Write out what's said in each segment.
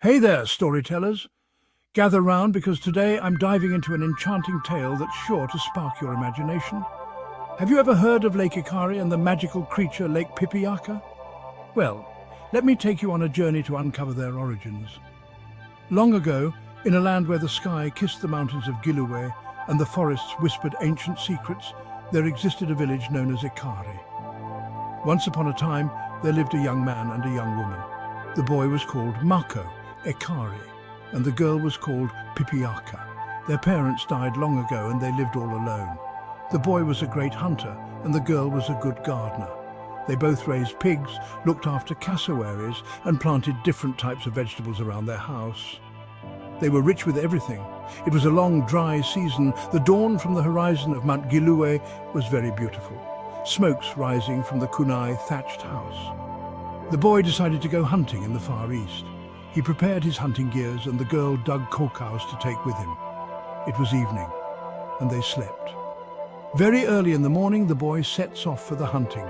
Hey there, storytellers. Gather round because today I'm diving into an enchanting tale that's sure to spark your imagination. Have you ever heard of Lake Ekari and the magical creature Lake Pipiyaka? Well, let me take you on a journey to uncover their origins. Long ago, in a land where the sky kissed the mountains of Guinea and the forests whispered ancient secrets, there existed a village known as Ekari. Once upon a time, there lived a young man and a young woman. The boy was called Mako, Ekari, and the girl was called Pipiyaka. Their parents died long ago and they lived all alone. The boy was a great hunter and the girl was a good gardener. They both raised pigs, looked after cassowaries and planted different types of vegetables around their house. They were rich with everything. It was a long, dry season. The dawn from the horizon of Mount Guinea was very beautiful, smokes rising from the kunai thatched house. The boy decided to go hunting in the Far East. He prepared his hunting gears and the girl dug cocows to take with him. It was evening, and they slept. Very early in the morning, the boy sets off for the hunting.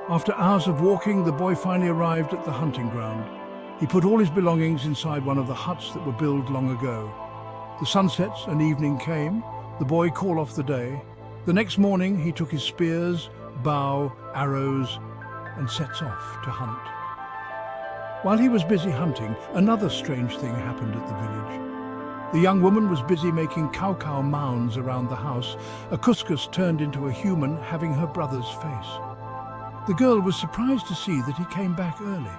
After hours of walking, the boy finally arrived at the hunting ground. He put all his belongings inside one of the huts that were built long ago. The sun sets and evening came. The boy called off the day. The next morning, he took his spears, bow, arrows, and sets off to hunt. While he was busy hunting, another strange thing happened at the village. The young woman was busy making cow mounds around the house. A couscous turned into a human having her brother's face. The girl was surprised to see that he came back early.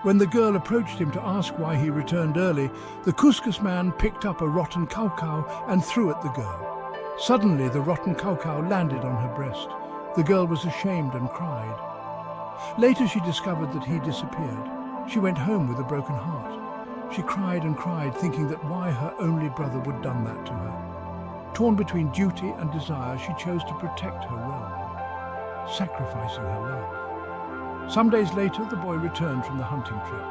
When the girl approached him to ask why he returned early, the couscous man picked up a rotten cow and threw at the girl. Suddenly, the rotten cow landed on her breast. The girl was ashamed and cried. Later, she discovered that he disappeared. She went home with a broken heart. She cried and cried, thinking that why her only brother would done that to her. Torn between duty and desire, she chose to protect her realm, sacrificing her love. Some days later, the boy returned from the hunting trip.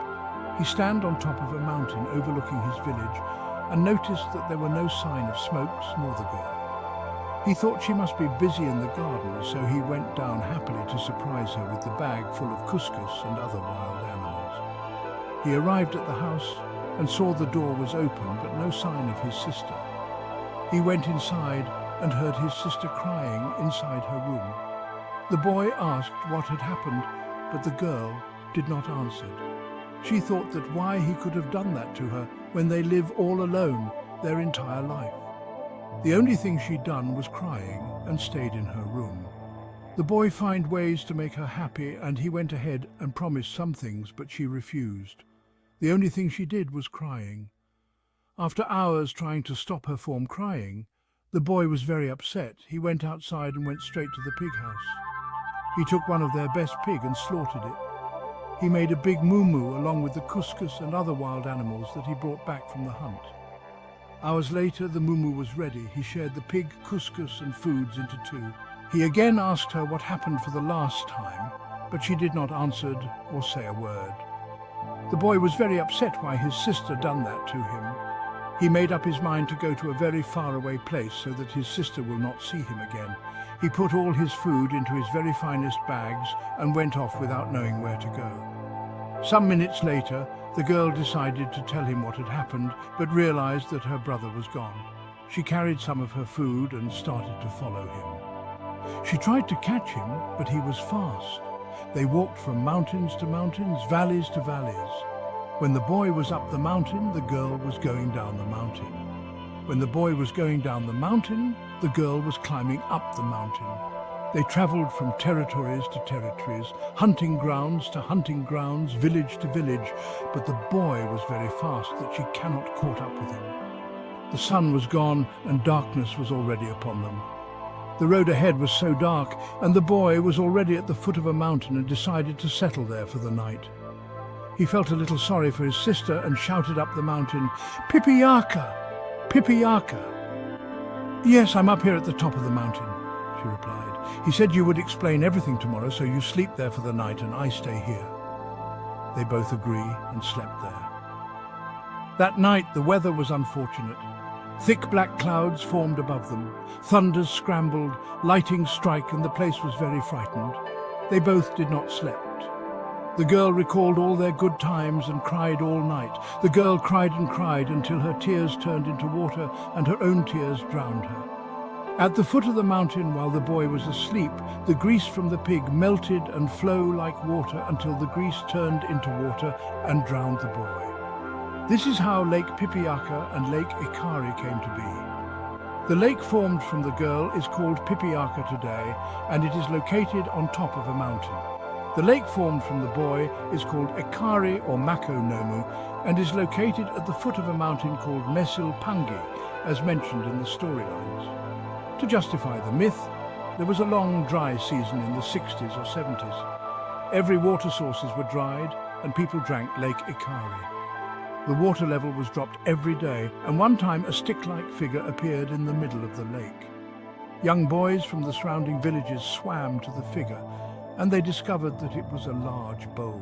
He stood on top of a mountain overlooking his village and noticed that there were no sign of smokes nor the girl. He thought she must be busy in the garden, so he went down happily to surprise her with the bag full of couscous and other wild animals. He arrived at the house and saw the door was open but no sign of his sister. He went inside and heard his sister crying inside her room. The boy asked what had happened, but the girl did not answer. She thought that why he could have done that to her when they live all alone their entire life. The only thing she'd done was crying and stayed in her room. The boy found ways to make her happy and he went ahead and promised some things, but she refused. The only thing she did was crying. After hours trying to stop her from crying, the boy was very upset. He went outside and went straight to the pig house. He took one of their best pig and slaughtered it. He made a big moo along with the couscous and other wild animals that he brought back from the hunt. Hours later, the moo was ready. He shared the pig, couscous and foods into two. He again asked her what happened for the last time, but she did not answer or say a word. The boy was very upset why his sister done that to him. He made up his mind to go to a very faraway place so that his sister will not see him again. He put all his food into his very finest bags and went off without knowing where to go. Some minutes later, the girl decided to tell him what had happened, but realized that her brother was gone. She carried some of her food and started to follow him. She tried to catch him, but he was fast. They walked from mountains to mountains, valleys to valleys. When the boy was up the mountain, the girl was going down the mountain. When the boy was going down the mountain, the girl was climbing up the mountain. They traveled from territories to territories, hunting grounds to hunting grounds, village to village, but the boy was very fast that she cannot caught up with him. The sun was gone and darkness was already upon them. The road ahead was so dark, and the boy was already at the foot of a mountain and decided to settle there for the night. He felt a little sorry for his sister and shouted up the mountain, "Pipiyaka! Pipiyaka!" "Yes, I'm up here at the top of the mountain," she replied. "He said you would explain everything tomorrow, so you sleep there for the night and I stay here." They both agree and slept there. That night the weather was unfortunate. Thick black clouds formed above them. Thunders scrambled, lightning struck, and the place was very frightened. They both did not sleep. The girl recalled all their good times and cried all night. The girl cried and cried until her tears turned into water and her own tears drowned her. At the foot of the mountain, while the boy was asleep, the grease from the pig melted and flowed like water until the grease turned into water and drowned the boy. This is how Lake Pipiyaka and Lake Ekari came to be. The lake formed from the girl is called Pipiyaka today, and it is located on top of a mountain. The lake formed from the boy is called Ekari or Mako Nomu and is located at the foot of a mountain called Mesil Pangi, as mentioned in the storylines. To justify the myth, there was a long dry season in the 60s or 70s. Every water sources were dried and people drank Lake Ekari. The water level was dropped every day, and one time a stick-like figure appeared in the middle of the lake. Young boys from the surrounding villages swam to the figure, and they discovered that it was a large bowl.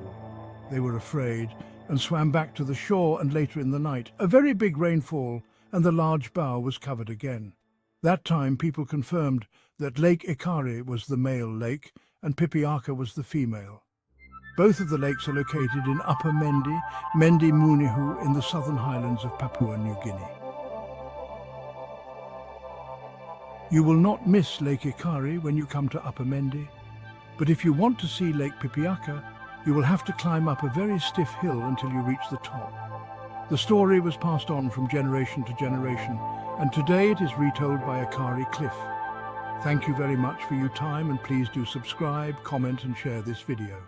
They were afraid and swam back to the shore, and later in the night, a very big rainfall and the large bow was covered again. That time people confirmed that Lake Ekari was the male lake and Pipiyaka was the female. Both of the lakes are located in Upper Mendi, Mendi Munihu in the southern highlands of Papua New Guinea. You will not miss Lake Ekari when you come to Upper Mendi, but if you want to see Lake Pipiyaka, you will have to climb up a very stiff hill until you reach the top. The story was passed on from generation to generation, and today it is retold by Ekari Cliff. Thank you very much for your time, and please do subscribe, comment and share this video.